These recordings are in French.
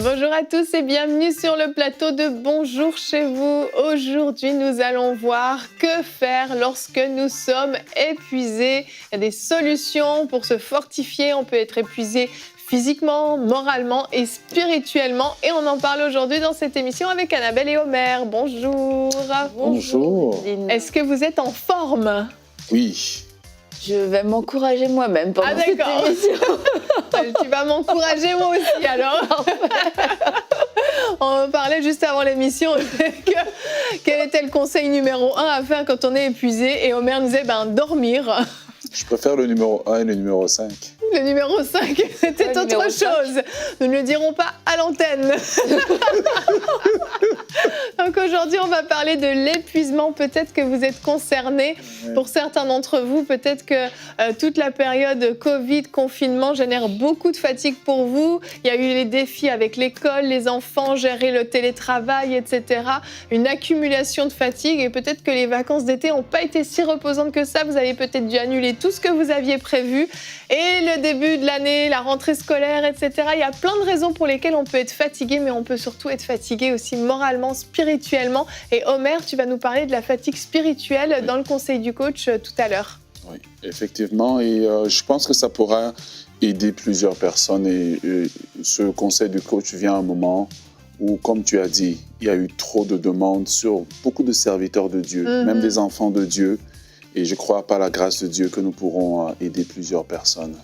Bonjour à tous et bienvenue sur le plateau de Bonjour chez vous. Aujourd'hui, nous allons voir que faire lorsque nous sommes épuisés. Il y a des solutions pour se fortifier. On peut être épuisé physiquement, moralement et spirituellement. Et on en parle aujourd'hui dans cette émission avec Annabelle et Omer. Bonjour. Bonjour. Est-ce que vous êtes en forme ? Oui. Je vais m'encourager moi-même pendant cette émission. Tu vas m'encourager moi aussi alors. On parlait juste avant l'émission quel était le conseil numéro 1 à faire quand on est épuisé et Omer nous disait dormir. Je préfère le numéro 1 et le numéro 5. Le numéro 5, c'était autre chose. Nous ne le dirons pas à l'antenne. Donc aujourd'hui, on va parler de l'épuisement. Peut-être que vous êtes concernés. Pour certains d'entre vous, peut-être que toute la période Covid, confinement génère beaucoup de fatigue pour vous. Il y a eu les défis avec l'école, les enfants, gérer le télétravail, etc. Une accumulation de fatigue et peut-être que les vacances d'été n'ont pas été si reposantes que ça. Vous avez peut-être dû annuler tout ce que vous aviez prévu. Et le début de l'année, la rentrée scolaire, etc. Il y a plein de raisons pour lesquelles on peut être fatigué, mais on peut surtout être fatigué aussi moralement, spirituellement. Et Omer, tu vas nous parler de la fatigue spirituelle dans le conseil du coach tout à l'heure. Oui, effectivement. Et je pense que ça pourra aider plusieurs personnes. Et ce conseil du coach vient à un moment où, comme tu as dit, il y a eu trop de demandes sur beaucoup de serviteurs de Dieu, même des enfants de Dieu. Et je crois par la grâce de Dieu que nous pourrons aider plusieurs personnes.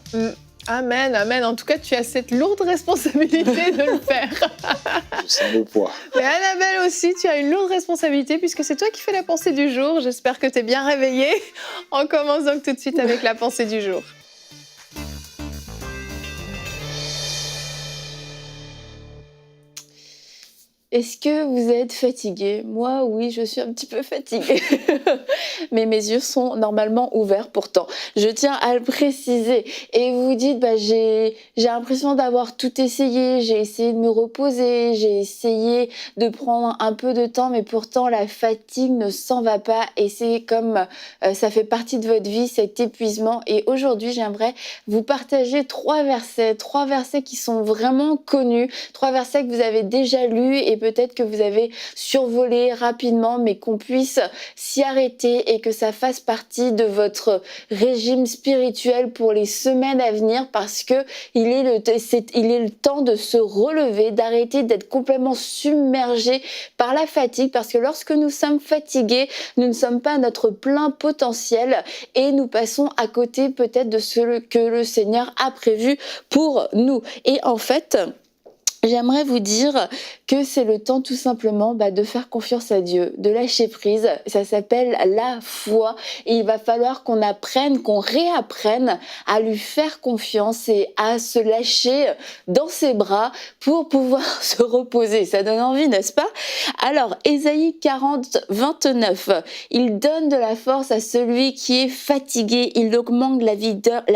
Amen, amen. En tout cas, tu as cette lourde responsabilité de le faire. Je sens le poids. Mais Annabelle aussi, tu as une lourde responsabilité puisque c'est toi qui fais la pensée du jour. J'espère que tu es bien réveillée. On commence donc tout de suite avec la pensée du jour. Est-ce que vous êtes fatigué ? Moi, oui, je suis un petit peu fatiguée. Mais mes yeux sont normalement ouverts pourtant. Je tiens à le préciser. Et vous vous dites, j'ai l'impression d'avoir tout essayé. J'ai essayé de me reposer. J'ai essayé de prendre un peu de temps. Mais pourtant, la fatigue ne s'en va pas. Et c'est comme ça fait partie de votre vie, cet épuisement. Et aujourd'hui, j'aimerais vous partager trois versets qui sont vraiment connus. 3 versets que vous avez déjà lus et peut-être que vous avez survolé rapidement, mais qu'on puisse s'y arrêter et que ça fasse partie de votre régime spirituel pour les semaines à venir, parce que il est le temps de se relever, d'arrêter d'être complètement submergé par la fatigue, parce que lorsque nous sommes fatigués, nous ne sommes pas à notre plein potentiel et nous passons à côté peut-être de ce que le Seigneur a prévu pour nous. Et en fait, j'aimerais vous dire que c'est le temps tout simplement de faire confiance à Dieu, de lâcher prise. Ça s'appelle la foi et il va falloir qu'on apprenne, qu'on réapprenne à lui faire confiance et à se lâcher dans ses bras pour pouvoir se reposer. Ça donne envie, n'est-ce pas ? Alors, Ésaïe 40, 29, il donne de la force à celui qui est fatigué, il augmente la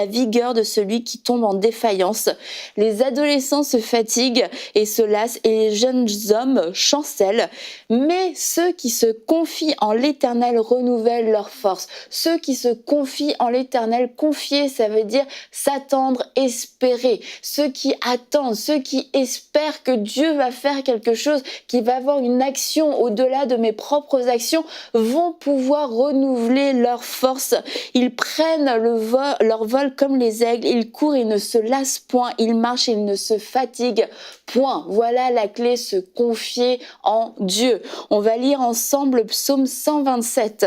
vigueur de celui qui tombe en défaillance. Les adolescents se fatiguent et se lassent et les jeunes hommes chancellent, mais ceux qui se confient en l'Éternel renouvellent leur force. Ceux qui se confient en l'Éternel, confier, ça veut dire s'attendre, espérer. Ceux qui attendent, ceux qui espèrent que Dieu va faire quelque chose, qu'il va avoir une action au-delà de mes propres actions, vont pouvoir renouveler leur force. Ils prennent leur vol comme les aigles, ils courent, ils ne se lassent point, ils marchent, ils ne se fatiguent point. Voilà la clé, se confier en Dieu. On va lire ensemble Psaume 127.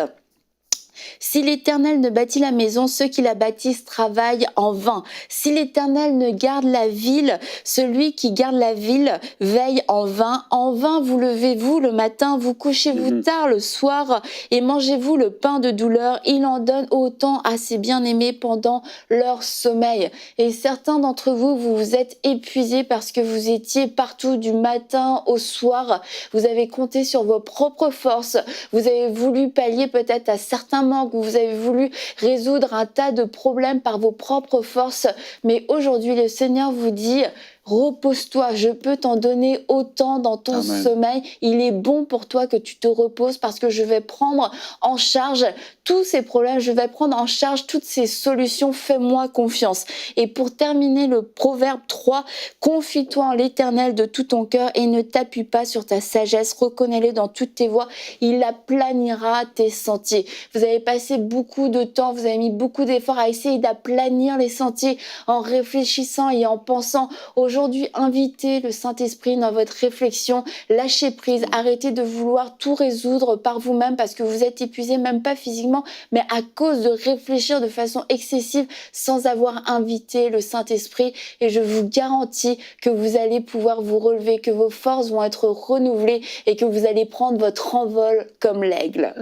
Si l'Éternel ne bâtit la maison, ceux qui la bâtissent travaillent en vain. Si l'Éternel ne garde la ville, celui qui garde la ville veille en vain. En vain vous levez-vous le matin, vous couchez-vous tard le soir et mangez-vous le pain de douleur. Il en donne autant à ses bien-aimés pendant leur sommeil. Et certains d'entre vous, vous vous êtes épuisés parce que vous étiez partout du matin au soir. Vous avez compté sur vos propres forces. Vous avez voulu pallier peut-être à certains manques, vous avez voulu résoudre un tas de problèmes par vos propres forces. Mais aujourd'hui, le Seigneur vous dit: repose-toi, je peux t'en donner autant dans ton Amen. sommeil. Il est bon pour toi que tu te reposes parce que je vais prendre en charge tous ces problèmes, je vais prendre en charge toutes ces solutions, fais-moi confiance. Et pour terminer, le proverbe 3, confie-toi en l'Éternel de tout ton cœur et ne t'appuie pas sur ta sagesse, reconnais-le dans toutes tes voies, il aplanira tes sentiers. Vous avez passé beaucoup de temps, vous avez mis beaucoup d'efforts à essayer d'aplanir les sentiers en réfléchissant et en pensant. Aujourd'hui, invitez le Saint-Esprit dans votre réflexion, lâchez prise, arrêtez de vouloir tout résoudre par vous-même parce que vous êtes épuisé, même pas physiquement, mais à cause de réfléchir de façon excessive sans avoir invité le Saint-Esprit. Et je vous garantis que vous allez pouvoir vous relever, que vos forces vont être renouvelées et que vous allez prendre votre envol comme l'aigle.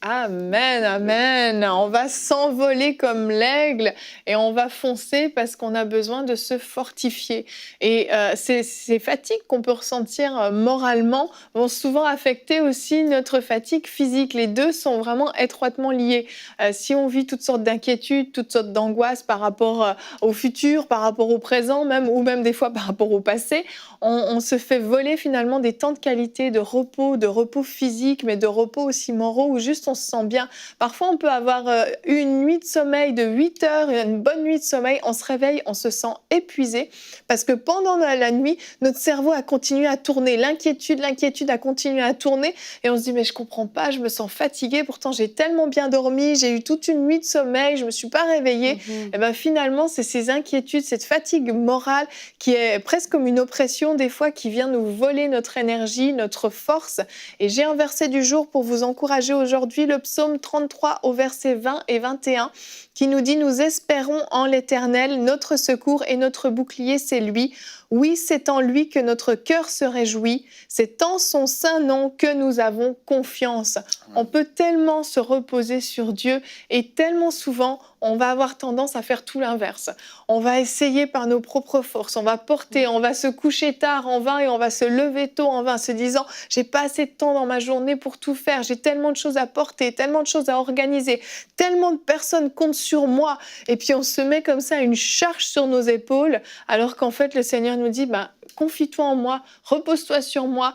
Amen, amen. On va s'envoler comme l'aigle et on va foncer parce qu'on a besoin de se fortifier. Et ces fatigues qu'on peut ressentir moralement vont souvent affecter aussi notre fatigue physique. Les deux sont vraiment étroitement liés. Si on vit toutes sortes d'inquiétudes, toutes sortes d'angoisses par rapport au futur, par rapport au présent même, ou même des fois par rapport au passé, on se fait voler finalement des temps de qualité, de repos physique, mais de repos aussi moraux, où juste on se sent bien. Parfois, on peut avoir une nuit de sommeil de 8 heures, une bonne nuit de sommeil, on se réveille, on se sent épuisé, parce que pendant la nuit, notre cerveau a continué à tourner, l'inquiétude a continué à tourner, et on se dit, mais je comprends pas, je me sens fatiguée, pourtant j'ai tellement bien dormi, j'ai eu toute une nuit de sommeil, je me suis pas réveillée. Et ben finalement, c'est ces inquiétudes, cette fatigue morale qui est presque comme une oppression des fois, qui vient nous voler notre énergie, notre force. Et j'ai un verset du jour pour vous encourager aujourd'hui, le psaume 33 au verset 20 et 21, qui nous dit « Nous espérons en l'Éternel, notre secours et notre bouclier, c'est lui. Oui, c'est en lui que notre cœur se réjouit. C'est en son saint nom que nous avons confiance. » On peut tellement se reposer sur Dieu et tellement souvent, on va avoir tendance à faire tout l'inverse. On va essayer par nos propres forces, on va porter, on va se coucher tard en vain et on va se lever tôt en vain, se disant « j'ai pas assez de temps dans ma journée pour tout faire, j'ai tellement de choses à porter, tellement de choses à organiser, tellement de personnes comptent sur moi. » Et puis on se met comme ça une charge sur nos épaules, alors qu'en fait le Seigneur nous dit confie-toi en moi, repose-toi sur moi,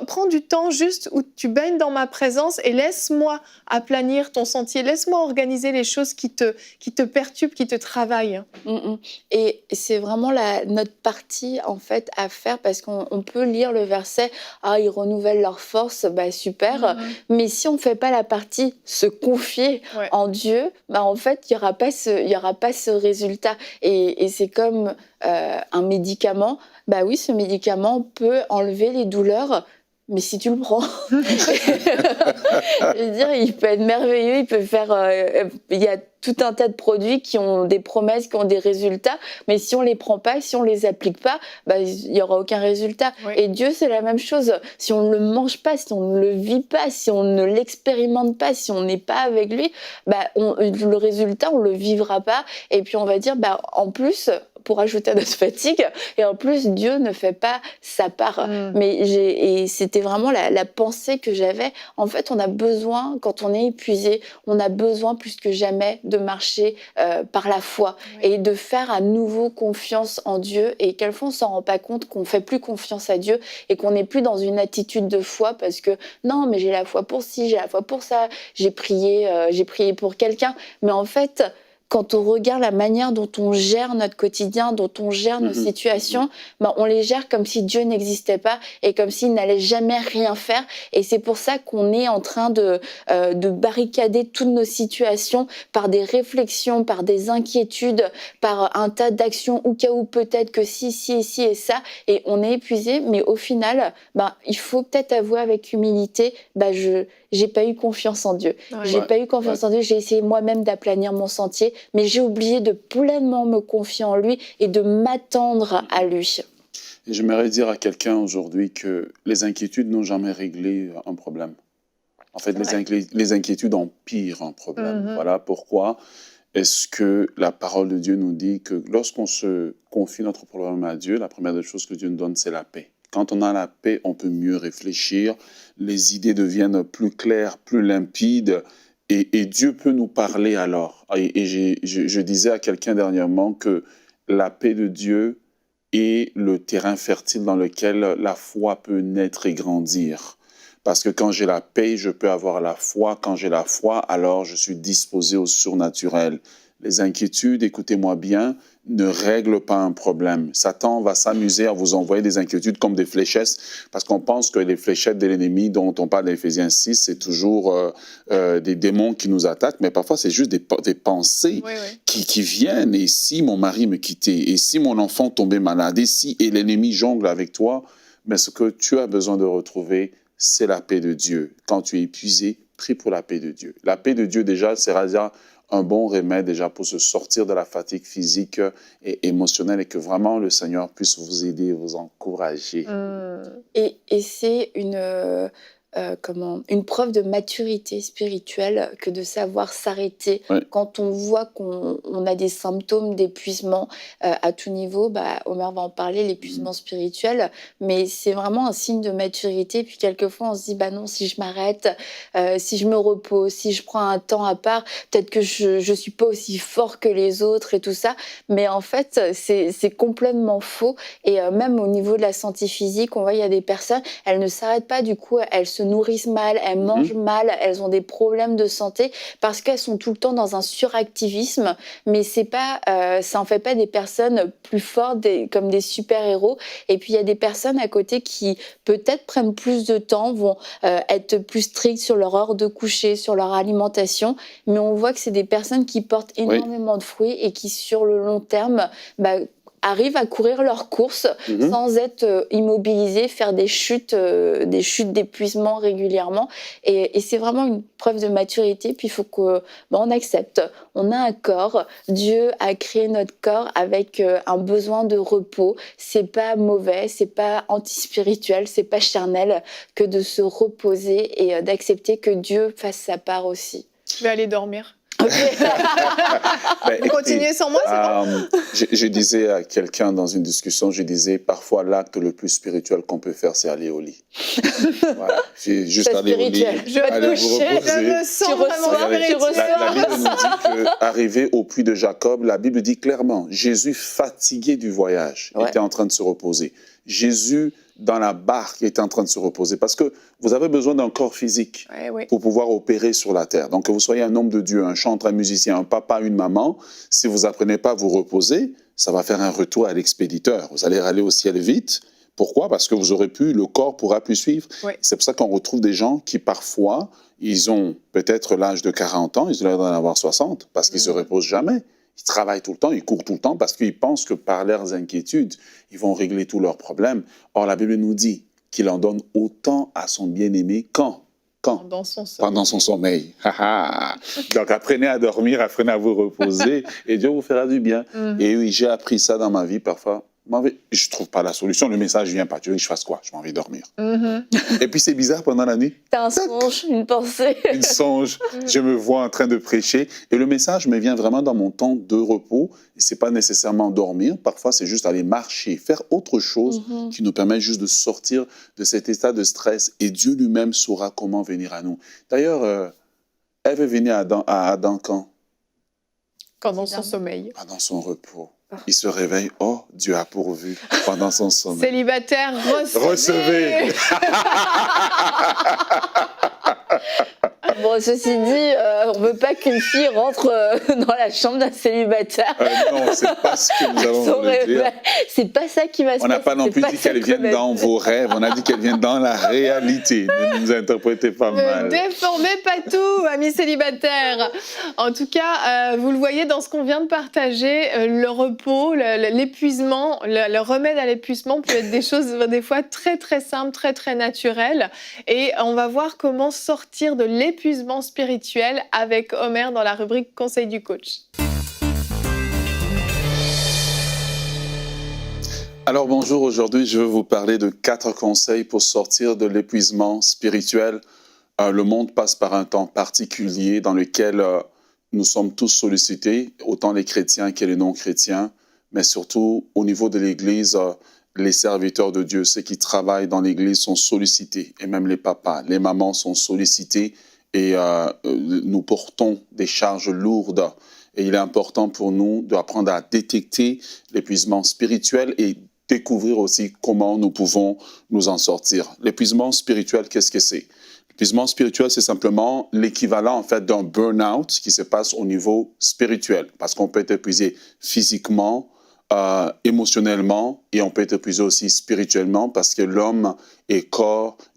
prends du temps juste où tu baignes dans ma présence et laisse-moi aplanir ton sentier, laisse-moi organiser les choses qui te perturbent, qui te travaillent. Et c'est vraiment notre partie en fait à faire, parce qu'on peut lire le verset « Ah, ils renouvellent leurs forces », super, mais si on ne fait pas la partie se confier en Dieu, en fait, il n'y aura pas ce résultat. Et c'est comme un médicament. Oui, ce médicament peut enlever les douleurs, mais si tu le prends, je veux dire, il peut être merveilleux, il peut faire... il y a tout un tas de produits qui ont des promesses, qui ont des résultats, mais si on les prend pas, si on les applique pas, il y aura aucun résultat. Oui. Et Dieu, c'est la même chose. Si on ne le mange pas, si on ne le vit pas, si on ne l'expérimente pas, si on n'est pas avec lui, le résultat, on le vivra pas. Et puis on va dire, en plus, pour ajouter à notre fatigue, et en plus, Dieu ne fait pas sa part. Et c'était vraiment la pensée que j'avais. En fait, on a besoin, quand on est épuisé, on a besoin plus que jamais de marcher par la foi et de faire à nouveau confiance en Dieu. Et quelquefois, on s'en rend pas compte qu'on fait plus confiance à Dieu et qu'on n'est plus dans une attitude de foi parce que non, mais j'ai la foi pour ci, j'ai la foi pour ça, j'ai prié pour quelqu'un. Mais en fait, quand on regarde la manière dont on gère notre quotidien, dont on gère nos situations, on les gère comme si Dieu n'existait pas et comme s'il n'allait jamais rien faire. Et c'est pour ça qu'on est en train de barricader toutes nos situations par des réflexions, par des inquiétudes, par un tas d'actions au cas où peut-être que si et ça. Et on est épuisé, mais au final, il faut peut-être avouer avec humilité, j'ai pas eu confiance en Dieu. J'ai pas eu confiance en Dieu, j'ai essayé moi-même d'aplanir mon sentier, mais j'ai oublié de pleinement me confier en lui et de m'attendre à lui. Et j'aimerais dire à quelqu'un aujourd'hui que les inquiétudes n'ont jamais réglé un problème. En fait, les inquiétudes empirent un problème. Voilà pourquoi est-ce que la parole de Dieu nous dit que lorsqu'on se confie notre problème à Dieu, la première des choses que Dieu nous donne, c'est la paix. Quand on a la paix, on peut mieux réfléchir, les idées deviennent plus claires, plus limpides, et Dieu peut nous parler alors. Et je disais à quelqu'un dernièrement que la paix de Dieu est le terrain fertile dans lequel la foi peut naître et grandir. Parce que quand j'ai la paix, je peux avoir la foi. Quand j'ai la foi, alors je suis disposé au surnaturel. Les inquiétudes, écoutez-moi bien, ne règlent pas un problème. Satan va s'amuser à vous envoyer des inquiétudes comme des fléchettes, parce qu'on pense que les fléchettes de l'ennemi dont on parle dans Éphésiens 6, c'est toujours des démons qui nous attaquent, mais parfois c'est juste des pensées qui viennent. Et si mon mari me quittait, et si mon enfant tombait malade, et l'ennemi jongle avec toi, mais ce que tu as besoin de retrouver, c'est la paix de Dieu. Quand tu es épuisé, prie pour la paix de Dieu. La paix de Dieu, déjà, sera déjà un bon remède déjà pour se sortir de la fatigue physique et émotionnelle, et que vraiment le Seigneur puisse vous aider, vous encourager. Et c'est une preuve de maturité spirituelle que de savoir s'arrêter quand on voit qu'on a des symptômes d'épuisement à tout niveau. Omer va en parler, l'épuisement spirituel, mais c'est vraiment un signe de maturité. Puis quelquefois on se dit non, si je m'arrête, si je me repose, si je prends un temps à part, peut-être que je suis pas aussi fort que les autres et tout ça. Mais en fait c'est complètement faux. Et même au niveau de la santé physique, on voit il y a des personnes, elles ne s'arrêtent pas, du coup elles se nourrissent mal, elles mangent mal, elles ont des problèmes de santé parce qu'elles sont tout le temps dans un suractivisme. Mais c'est pas, ça en fait pas des personnes plus fortes, comme des super-héros. Et puis il y a des personnes à côté qui peut-être prennent plus de temps, vont être plus strictes sur leur heure de coucher, sur leur alimentation. Mais on voit que c'est des personnes qui portent énormément de fruits et qui sur le long terme arrivent à courir leurs courses sans être immobilisés, faire des chutes d'épuisement régulièrement. Et c'est vraiment une preuve de maturité. Puis il faut qu'on accepte. On a un corps. Dieu a créé notre corps avec un besoin de repos. C'est pas mauvais, c'est pas anti-spirituel, c'est pas charnel que de se reposer et d'accepter que Dieu fasse sa part aussi. Je vais aller dormir. Okay. Vous continuez sans moi, c'est bon. Je disais à quelqu'un dans une discussion, je disais parfois l'acte le plus spirituel qu'on peut faire, c'est aller au lit. Voilà. Juste aller au lit, aller vous reposer. Je me sens vraiment spirituel. La Bible nous dit qu'arrivé au puits de Jacob, la Bible dit clairement, Jésus fatigué du voyage était en train de se reposer. Jésus dans la barque était en train de se reposer, parce que vous avez besoin d'un corps physique pour pouvoir opérer sur la terre. Donc que vous soyez un homme de Dieu, un chanteur, un musicien, un papa, une maman, si vous apprenez pas à vous reposer, ça va faire un retour à l'expéditeur. Vous allez aller au ciel vite. Pourquoi? Parce que vous aurez pu, le corps pourra plus suivre. C'est pour ça qu'on retrouve des gens qui parfois, ils ont peut-être l'âge de 40 ans, ils doivent en avoir 60, parce qu'ils se reposent jamais. Ils travaillent tout le temps, ils courent tout le temps parce qu'ils pensent que par leurs inquiétudes, ils vont régler tous leurs problèmes. Or, la Bible nous dit qu'il en donne autant à son bien-aimé quand? Pendant son sommeil. Pendant son sommeil. Donc, apprenez à dormir, apprenez à vous reposer et Dieu vous fera du bien. Et oui, j'ai appris ça dans ma vie parfois. Je ne trouve pas la solution, le message ne vient pas. Tu veux que je fasse quoi? Je m'en vais dormir. Et puis c'est bizarre, pendant la nuit. T'as un songe, une pensée. Un songe, je me vois en train de prêcher. Et le message me vient vraiment dans mon temps de repos. Et ce n'est pas nécessairement dormir, parfois c'est juste aller marcher, faire autre chose qui nous permet juste de sortir de cet état de stress. Et Dieu lui-même saura comment venir à nous. D'ailleurs, Ève est venue à Adam quand? Pendant son sommeil. Pendant son repos. Il se réveille, oh, Dieu a pourvu pendant son sommeil. Célibataire, recevez. Bon, ceci dit, on ne veut pas qu'une fille rentre dans la chambre d'un célibataire. Non, c'est pas ce que nous avons voulu dire. C'est pas ça qui va se passer. On n'a pas non plus dit qu'elle vienne dans vos rêves, on a dit qu'elle vienne dans la réalité. Ne nous interprétez pas mal. Ne déformez pas tout, amis célibataires. En tout cas, vous le voyez dans ce qu'on vient de partager, le repos, l'épuisement, le remède à l'épuisement peut être des choses des fois très très simples, très très naturelles. Et on va voir comment sortir de l'épuisement spirituel avec Omer dans la rubrique Conseil du coach. Alors bonjour, aujourd'hui je vais vous parler de 4 conseils pour sortir de l'épuisement spirituel. Le monde passe par un temps particulier dans lequel nous sommes tous sollicités, autant les chrétiens que les non-chrétiens, mais surtout au niveau de l'Église, les serviteurs de Dieu, ceux qui travaillent dans l'Église sont sollicités, et même les papas, les mamans sont sollicités, et nous portons des charges lourdes. Et il est important pour nous d'apprendre à détecter l'épuisement spirituel et découvrir aussi comment nous pouvons nous en sortir. L'épuisement spirituel, qu'est-ce que c'est? L'épuisement spirituel, c'est simplement l'équivalent en fait d'un burn-out qui se passe au niveau spirituel, parce qu'on peut être épuisé physiquement, émotionnellement, et on peut être épuisé aussi spirituellement, parce que l'homme est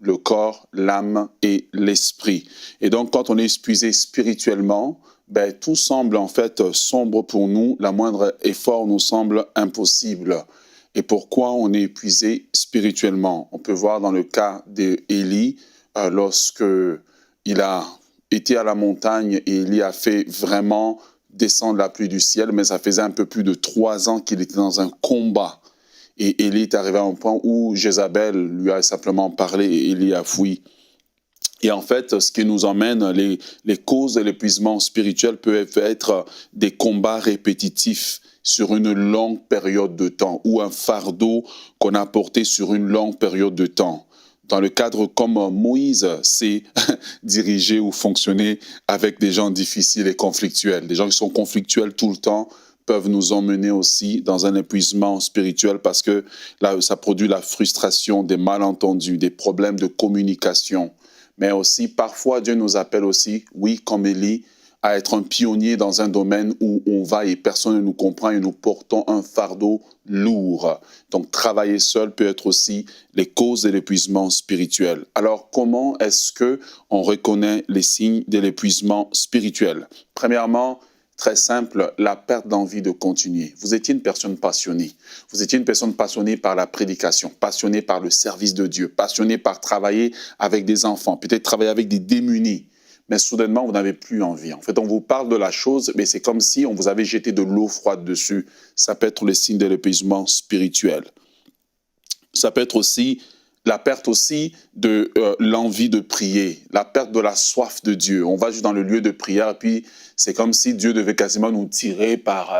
le corps, l'âme et l'esprit. Et donc, quand on est épuisé spirituellement, ben, tout semble en fait sombre pour nous, la moindre effort nous semble impossible. Et pourquoi on est épuisé spirituellement? On peut voir dans le cas d'Élie, lorsque il a été à la montagne et Élie a fait vraiment descendre la pluie du ciel, mais ça faisait un peu plus de 3 ans qu'il était dans un combat. Et Élie est arrivé à un point où Jézabel lui a simplement parlé et Élie a fui. Et en fait, ce qui nous emmène, les causes de l'épuisement spirituel peuvent être des combats répétitifs sur une longue période de temps ou un fardeau qu'on a porté sur une longue période de temps. Dans le cadre comme Moïse, c'est diriger ou fonctionner avec des gens difficiles et conflictuels. Des gens qui sont conflictuels tout le temps peuvent nous emmener aussi dans un épuisement spirituel parce que là, ça produit la frustration, des malentendus, des problèmes de communication. Mais aussi, parfois, Dieu nous appelle aussi, oui, comme Élie, à être un pionnier dans un domaine où on va et personne ne nous comprend et nous portons un fardeau lourd. Donc, travailler seul peut être aussi les causes de l'épuisement spirituel. Alors, comment est-ce qu'on reconnaît les signes de l'épuisement spirituel? Premièrement, très simple, la perte d'envie de continuer. Vous étiez une personne passionnée. Vous étiez une personne passionnée par la prédication, passionnée par le service de Dieu, passionnée par travailler avec des enfants, peut-être travailler avec des démunis. Mais soudainement, vous n'avez plus envie. En fait, on vous parle de la chose, mais c'est comme si on vous avait jeté de l'eau froide dessus. Ça peut être le signe de l'épuisement spirituel. Ça peut être aussi la perte aussi de l'envie de prier, la perte de la soif de Dieu. On va juste dans le lieu de prière, et puis c'est comme si Dieu devait quasiment nous tirer par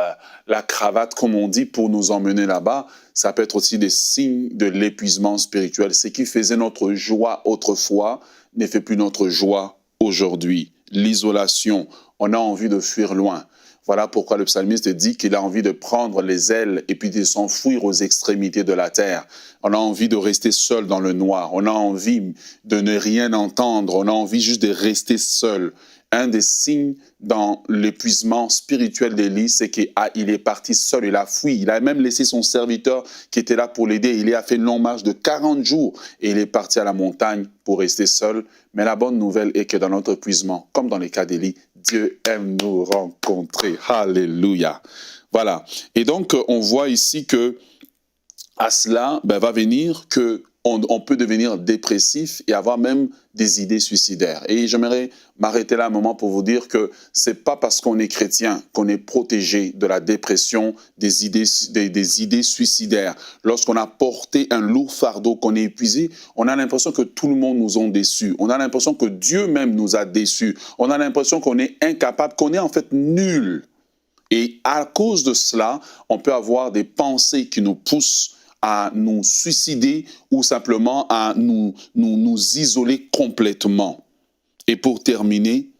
la cravate, comme on dit, pour nous emmener là-bas. Ça peut être aussi des signes de l'épuisement spirituel. Ce qui faisait notre joie autrefois ne fait plus notre joie aujourd'hui. L'isolation, on a envie de fuir loin. Voilà pourquoi le psalmiste dit qu'il a envie de prendre les ailes et puis de s'enfuir aux extrémités de la terre. On a envie de rester seul dans le noir. On a envie de ne rien entendre. On a envie juste de rester seul. Un des signes dans l'épuisement spirituel d'Élie, c'est qu'il est parti seul, il a fui. Il a même laissé son serviteur qui était là pour l'aider. Il a fait une longue marche de 40 jours et il est parti à la montagne pour rester seul. Mais la bonne nouvelle est que dans notre épuisement, comme dans les cas d'Élie, Dieu aime nous rencontrer. Alléluia. Voilà. Et donc, on voit ici que à cela va venir que on peut devenir dépressif et avoir même des idées suicidaires. Et j'aimerais m'arrêter là un moment pour vous dire que c'est pas parce qu'on est chrétien qu'on est protégé de la dépression, des idées suicidaires. Lorsqu'on a porté un lourd fardeau, qu'on est épuisé, on a l'impression que tout le monde nous a déçus. On a l'impression que Dieu même nous a déçus. On a l'impression qu'on est incapable, qu'on est en fait nul. Et à cause de cela, on peut avoir des pensées qui nous poussent à nous suicider ou simplement à nous isoler complètement. Et pour terminer,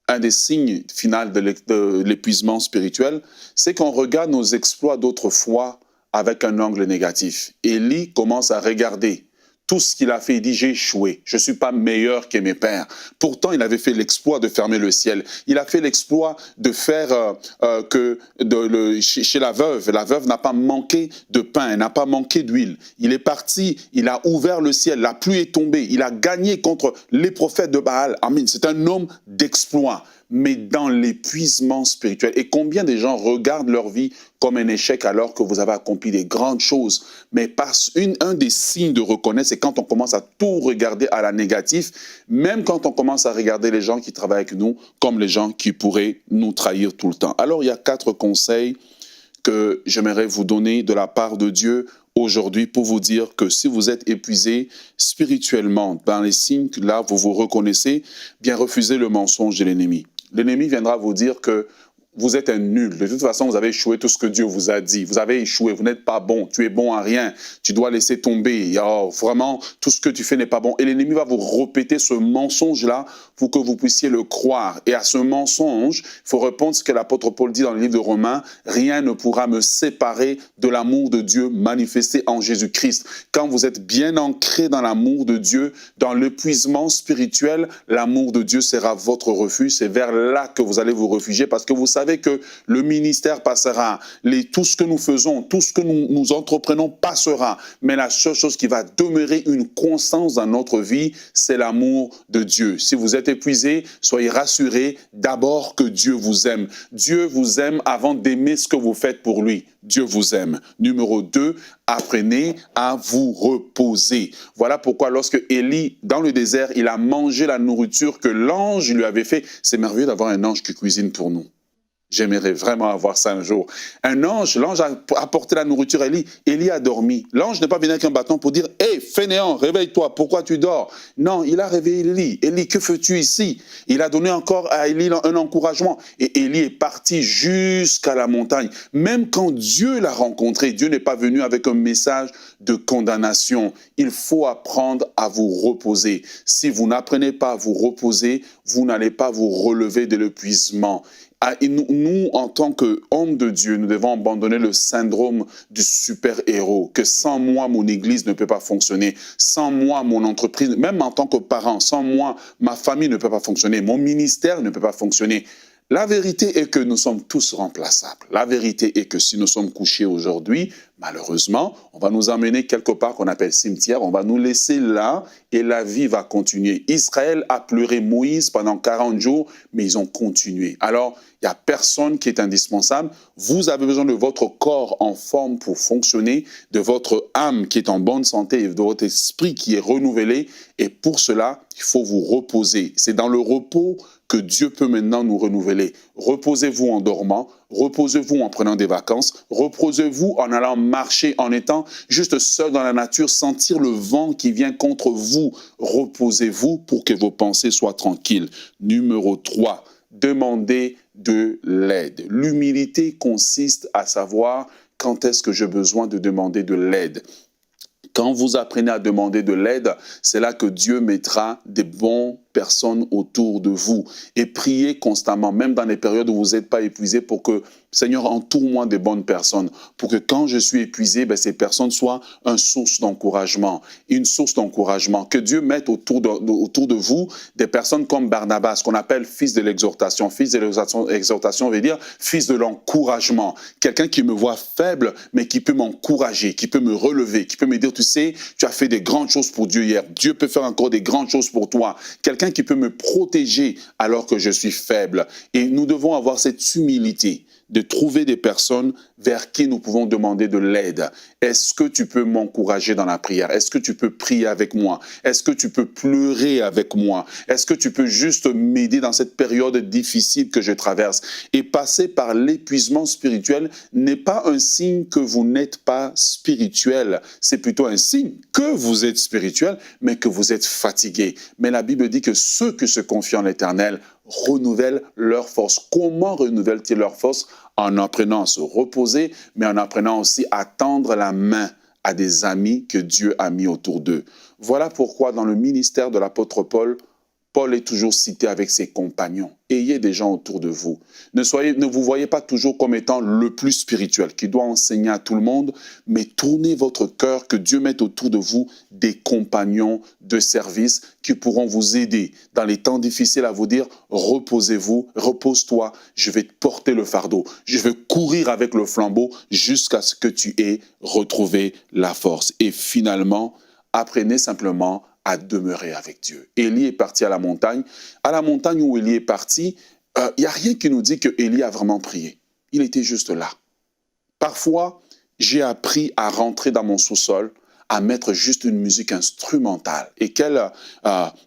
un des signes finaux de l'épuisement spirituel, c'est qu'on regarde nos exploits d'autrefois avec un angle négatif. Élie commence à regarder tout ce qu'il a fait. Il dit, j'ai échoué, je ne suis pas meilleur que mes pères. Pourtant, il avait fait l'exploit de fermer le ciel. Il a fait l'exploit de faire chez la veuve n'a pas manqué de pain, elle n'a pas manqué d'huile. Il est parti, il a ouvert le ciel, la pluie est tombée, il a gagné contre les prophètes de Baal. Amen. C'est un homme d'exploit, mais dans l'épuisement spirituel. Et combien de gens regardent leur vie comme un échec alors que vous avez accompli des grandes choses. Mais un des signes de reconnaître, c'est quand on commence à tout regarder à la négative, même quand on commence à regarder les gens qui travaillent avec nous comme les gens qui pourraient nous trahir tout le temps. Alors, il y a 4 conseils que j'aimerais vous donner de la part de Dieu aujourd'hui pour vous dire que si vous êtes épuisé spirituellement, dans les signes que là, vous vous reconnaissez, bien refusez le mensonge de l'ennemi. L'ennemi viendra vous dire que vous êtes un nul. De toute façon, vous avez échoué tout ce que Dieu vous a dit. Vous avez échoué, vous n'êtes pas bon, tu es bon à rien, tu dois laisser tomber. Oh, vraiment, tout ce que tu fais n'est pas bon. Et l'ennemi va vous répéter ce mensonge-là pour que vous puissiez le croire. Et à ce mensonge, il faut répondre ce que l'apôtre Paul dit dans le livre de Romains, rien ne pourra me séparer de l'amour de Dieu manifesté en Jésus-Christ. Quand vous êtes bien ancré dans l'amour de Dieu, dans l'épuisement spirituel, l'amour de Dieu sera votre refuge. C'est vers là que vous allez vous réfugier parce que vous savez que le ministère passera, tout ce que nous faisons, tout ce que nous entreprenons passera, mais la seule chose qui va demeurer une constance dans notre vie, c'est l'amour de Dieu. Si vous êtes épuisé, soyez rassurés d'abord que Dieu vous aime. Dieu vous aime avant d'aimer ce que vous faites pour lui. Dieu vous aime. Numéro 2, apprenez à vous reposer. Voilà pourquoi lorsque Élie, dans le désert, il a mangé la nourriture que l'ange lui avait fait. C'est merveilleux d'avoir un ange qui cuisine pour nous. J'aimerais vraiment avoir ça un jour. L'ange a apporté la nourriture à Élie. Élie a dormi. L'ange n'est pas venu avec un bâton pour dire « Hé, fainéant, réveille-toi, pourquoi tu dors ?» Non, il a réveillé Élie. « Élie, que fais-tu ici ?» Il a donné encore à Élie un encouragement. Et Élie est parti jusqu'à la montagne. Même quand Dieu l'a rencontré, Dieu n'est pas venu avec un message de condamnation. Il faut apprendre à vous reposer. Si vous n'apprenez pas à vous reposer, vous n'allez pas vous relever de l'épuisement. Et nous, en tant qu'hommes de Dieu, nous devons abandonner le syndrome du super-héros, que sans moi, mon église ne peut pas fonctionner, sans moi, mon entreprise, même en tant que parent, sans moi, ma famille ne peut pas fonctionner, mon ministère ne peut pas fonctionner. La vérité est que nous sommes tous remplaçables. La vérité est que si nous sommes couchés aujourd'hui, malheureusement, on va nous emmener quelque part qu'on appelle cimetière, on va nous laisser là et la vie va continuer. Israël a pleuré Moïse pendant 40 jours, mais ils ont continué. Alors, il n'y a personne qui est indispensable. Vous avez besoin de votre corps en forme pour fonctionner, de votre âme qui est en bonne santé et de votre esprit qui est renouvelé. Et pour cela, il faut vous reposer. C'est dans le repos que Dieu peut maintenant nous renouveler. Reposez-vous en dormant, reposez-vous en prenant des vacances, reposez-vous en allant marcher, en étant juste seul dans la nature, sentir le vent qui vient contre vous. Reposez-vous pour que vos pensées soient tranquilles. Numéro 3, demandez de l'aide. L'humilité consiste à savoir quand est-ce que j'ai besoin de demander de l'aide. Quand vous apprenez à demander de l'aide, c'est là que Dieu mettra des bonnes personnes autour de vous. Et priez constamment, même dans les périodes où vous n'êtes pas épuisé, pour que, Seigneur, entoure-moi de bonnes personnes, pour que quand je suis épuisé, ces personnes soient une source d'encouragement. Une source d'encouragement. Que Dieu mette autour de vous des personnes comme Barnabas, qu'on appelle fils de l'exhortation. Fils de l'exhortation veut dire fils de l'encouragement. Quelqu'un qui me voit faible, mais qui peut m'encourager, qui peut me relever, qui peut me dire, tu sais, tu as fait des grandes choses pour Dieu hier. Dieu peut faire encore des grandes choses pour toi. Quelqu'un qui peut me protéger alors que je suis faible. Et nous devons avoir cette humilité de trouver des personnes vers qui nous pouvons demander de l'aide. Est-ce que tu peux m'encourager dans la prière? Est-ce que tu peux prier avec moi? Est-ce que tu peux pleurer avec moi? Est-ce que tu peux juste m'aider dans cette période difficile que je traverse? Et passer par l'épuisement spirituel n'est pas un signe que vous n'êtes pas spirituel. C'est plutôt un signe que vous êtes spirituel, mais que vous êtes fatigué. Mais la Bible dit que ceux qui se confient en l'Éternel renouvellent leur force. Comment renouvellent-ils leur force? En apprenant à se reposer, mais en apprenant aussi à tendre la main à des amis que Dieu a mis autour d'eux. Voilà pourquoi dans le ministère de l'apôtre Paul, Paul est toujours cité avec ses compagnons. Ayez des gens autour de vous. Ne vous voyez pas toujours comme étant le plus spirituel, qui doit enseigner à tout le monde, mais tournez votre cœur, que Dieu mette autour de vous des compagnons de service qui pourront vous aider dans les temps difficiles à vous dire « Reposez-vous, repose-toi, je vais te porter le fardeau, je vais courir avec le flambeau jusqu'à ce que tu aies retrouvé la force. » Et finalement, apprenez simplement à demeurer avec Dieu. Élie est parti à la montagne. À la montagne où Élie est parti, il n'y a rien qui nous dit que Élie a vraiment prié. Il était juste là. Parfois, j'ai appris à rentrer dans mon sous-sol, à mettre juste une musique instrumentale. Et quelle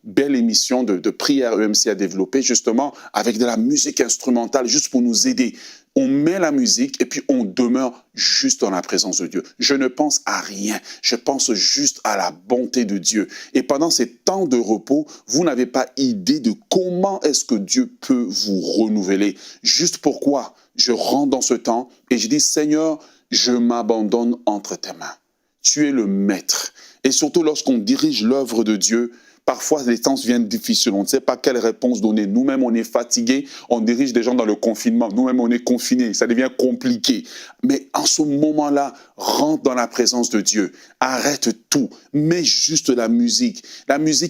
belle émission de prière EMC a développé justement avec de la musique instrumentale juste pour nous aider. On met la musique et puis on demeure juste dans la présence de Dieu. Je ne pense à rien, je pense juste à la bonté de Dieu. Et pendant ces temps de repos, vous n'avez pas idée de comment est-ce que Dieu peut vous renouveler. Juste pourquoi je rentre dans ce temps et je dis, Seigneur, je m'abandonne entre tes mains. Tu es le maître. Et surtout lorsqu'on dirige l'œuvre de Dieu, parfois les temps viennent difficiles, on ne sait pas quelle réponse donner. Nous-mêmes, on est fatigués, on dirige des gens dans le confinement. Nous-mêmes, on est confinés, ça devient compliqué. Mais en ce moment-là, rentre dans la présence de Dieu. Arrête tout, mets juste la musique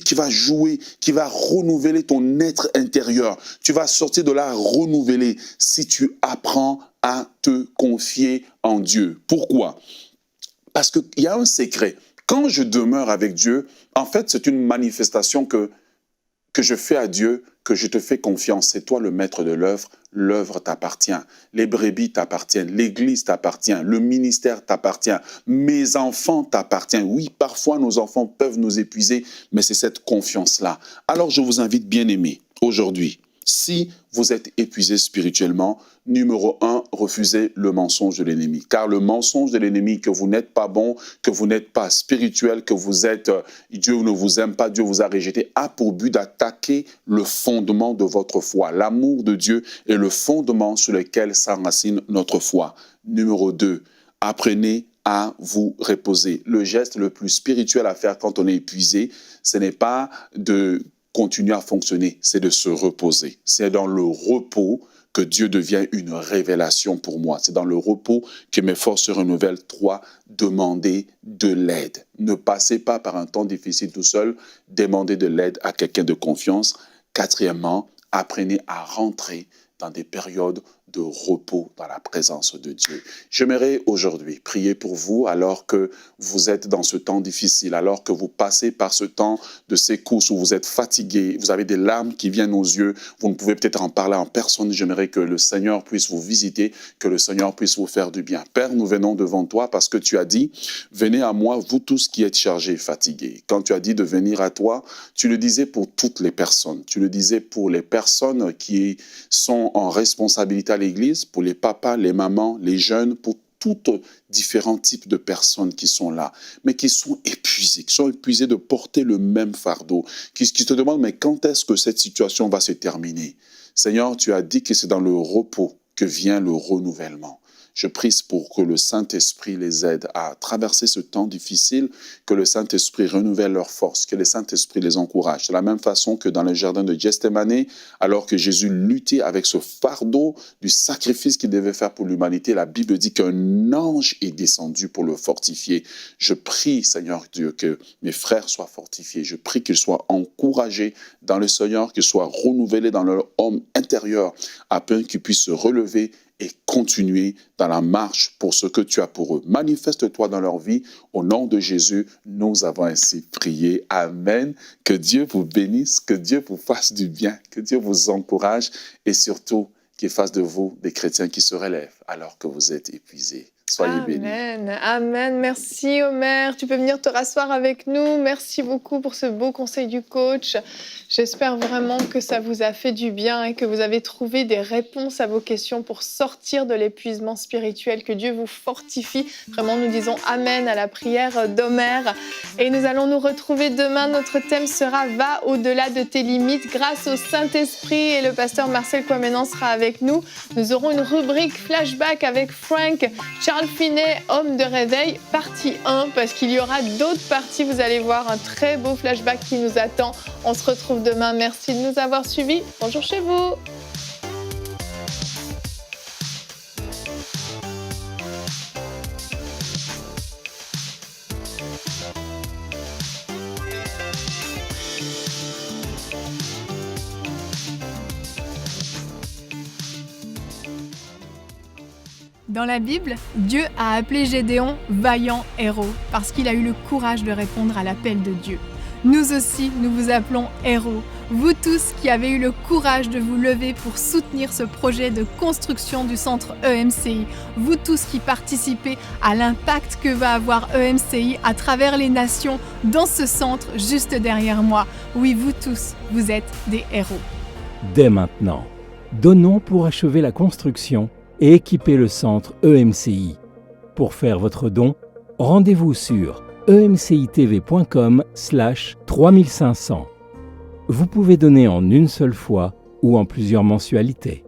qui va jouer, qui va renouveler ton être intérieur. Tu vas sortir de là renouvelé si tu apprends à te confier en Dieu. Pourquoi? Parce qu'il y a un secret. Quand je demeure avec Dieu, en fait, c'est une manifestation que je fais à Dieu, que je te fais confiance. C'est toi le maître de l'œuvre. L'œuvre t'appartient. Les brebis t'appartiennent. L'Église t'appartient. Le ministère t'appartient. Mes enfants t'appartiennent. Oui, parfois nos enfants peuvent nous épuiser, mais c'est cette confiance-là. Alors je vous invite, bien-aimés, aujourd'hui, si vous êtes épuisé spirituellement, numéro 1, refusez le mensonge de l'ennemi. Car le mensonge de l'ennemi, que vous n'êtes pas bon, que vous n'êtes pas spirituel, que vous êtes, Dieu ne vous aime pas, Dieu vous a rejeté, a pour but d'attaquer le fondement de votre foi. L'amour de Dieu est le fondement sur lequel s'enracine notre foi. Numéro 2, apprenez à vous reposer. Le geste le plus spirituel à faire quand on est épuisé, ce n'est pas de continuer à fonctionner, c'est de se reposer. C'est dans le repos que Dieu devient une révélation pour moi. C'est dans le repos que mes forces se renouvellent. 3, demandez de l'aide. Ne passez pas par un temps difficile tout seul. Demandez de l'aide à quelqu'un de confiance. 4, apprenez à rentrer dans des périodes de repos dans la présence de Dieu. J'aimerais aujourd'hui prier pour vous alors que vous êtes dans ce temps difficile, alors que vous passez par ce temps de secousses où vous êtes fatigué, vous avez des larmes qui viennent aux yeux, vous ne pouvez peut-être en parler en personne. J'aimerais que le Seigneur puisse vous visiter, que le Seigneur puisse vous faire du bien. Père, nous venons devant toi parce que tu as dit, venez à moi, vous tous qui êtes chargés et fatigués. Quand tu as dit de venir à toi, tu le disais pour toutes les personnes. Tu le disais pour les personnes qui sont en responsabilité à l'Église, pour les papas, les mamans, les jeunes, pour tous différents types de personnes qui sont là, mais qui sont épuisées de porter le même fardeau, qui te demandent, mais quand est-ce que cette situation va se terminer? Seigneur, tu as dit que c'est dans le repos que vient le renouvellement. Je prie pour que le Saint-Esprit les aide à traverser ce temps difficile, que le Saint-Esprit renouvelle leurs forces, que le Saint-Esprit les encourage. De la même façon que dans le jardin de Gethsémani, alors que Jésus luttait avec ce fardeau du sacrifice qu'il devait faire pour l'humanité, la Bible dit qu'un ange est descendu pour le fortifier. Je prie, Seigneur Dieu, que mes frères soient fortifiés. Je prie qu'ils soient encouragés dans le Seigneur, qu'ils soient renouvelés dans leur homme intérieur, afin qu'ils puissent se relever et continuer dans la marche pour ce que tu as pour eux. Manifeste-toi dans leur vie. Au nom de Jésus, nous avons ainsi prié. Amen. Que Dieu vous bénisse, que Dieu vous fasse du bien, que Dieu vous encourage et surtout qu'il fasse de vous des chrétiens qui se relèvent alors que vous êtes épuisés. Soyez bénis. Amen, amen. Merci Omer. Tu peux venir te rasseoir avec nous. Merci beaucoup pour ce beau conseil du coach. J'espère vraiment que ça vous a fait du bien et que vous avez trouvé des réponses à vos questions pour sortir de l'épuisement spirituel. Que Dieu vous fortifie. Vraiment, nous disons amen à la prière d'Omer. Et nous allons nous retrouver demain. Notre thème sera « Va au-delà de tes limites » grâce au Saint-Esprit. Et le pasteur Marcel Kouamenan sera avec nous. Nous aurons une rubrique flashback avec Frank, Charles Finet, homme de réveil, partie 1, parce qu'il y aura d'autres parties. Vous allez voir un très beau flashback qui nous attend. On se retrouve demain. Merci de nous avoir suivis. Bonjour chez vous. Dans la Bible, Dieu a appelé Gédéon vaillant héros parce qu'il a eu le courage de répondre à l'appel de Dieu. Nous aussi, nous vous appelons héros. Vous tous qui avez eu le courage de vous lever pour soutenir ce projet de construction du centre EMCI. Vous tous qui participez à l'impact que va avoir EMCI à travers les nations dans ce centre juste derrière moi. Oui, vous tous, vous êtes des héros. Dès maintenant, donnons pour achever la construction et équiper le centre EMCI. Pour faire votre don, rendez-vous sur emcitv.com/3500. Vous pouvez donner en une seule fois ou en plusieurs mensualités.